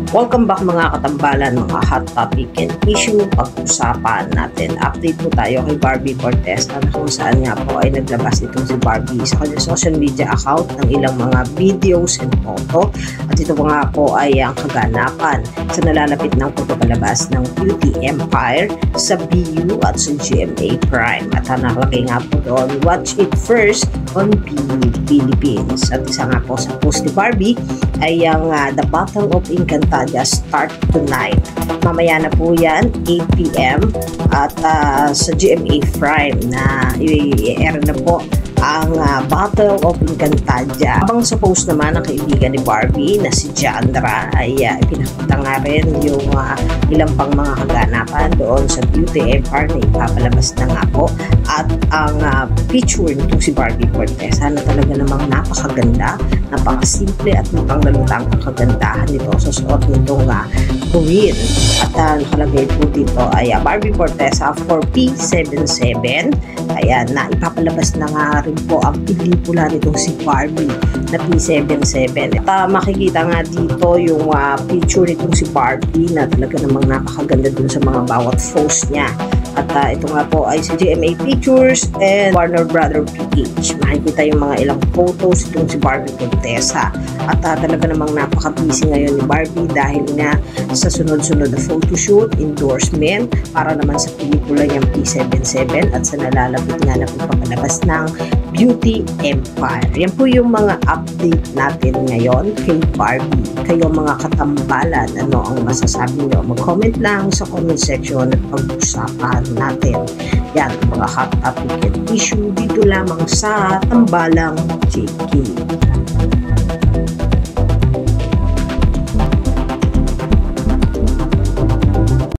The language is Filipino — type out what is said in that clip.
Welcome back mga katambalan, mga hot topic and issue. Pag-usapan natin. Update po tayo kay Barbie Cortez na kung saan nga po ay naglabas itong si Barbie sa kanyang social media account ng ilang mga videos and photo. At ito po nga po ay ang kaganapan sa nalalapit ng pagpapalabas ng Beauty Empire sa BU at sa GMA Prime. At nakalagay nga po doon, watch it first on BU Philippines. At isa nga po sa post ni Barbie ay ang The Battle of Encantadia start tonight. Mamaya na po yan, 8 p.m. at sa GMA Prime na i-air na po ang Battle of Encantadia. Habang sa post naman ng kaibigan ni Barbie na si Jandra ay pinakita nga rin yung ilang pang mga kaganapan doon sa Beauty Empire na ipapalabas na nga po. At ang picture nitong si Barbie Cortez, sana talaga namang napakaganda, napakasimple at mukhang lalutang ang kagandahan nito sa suot nitong green. At nakalagay po dito ay Barbie Cortez for P77. Ayan, na ipapalabas na nga rin po ang pelikula nitong si Barbie na P77. At makikita nga dito yung picture nitong si Barbie na talaga namang napakaganda dun sa mga bawat post niya. At ito nga po ay si GMA Pictures and Warner Brother PH. Makikita yung mga ilang photos itong si Barbie Corteza. At talaga namang napaka-busy ngayon ni Barbie dahil nga sa sunod-sunod na photoshoot, endorsement para naman sa pelikula niyang P77 at sa nalalapit nga na pagpapalabas ng Beauty Empire. Yan po yung mga update natin ngayon kay Barbie. Kayo mga katambalan, ano ang masasabi nyo? Mag-comment lang sa comment section at pag-usapan natin. Yan, mga hot topic and issue dito lamang sa Tambalang JK.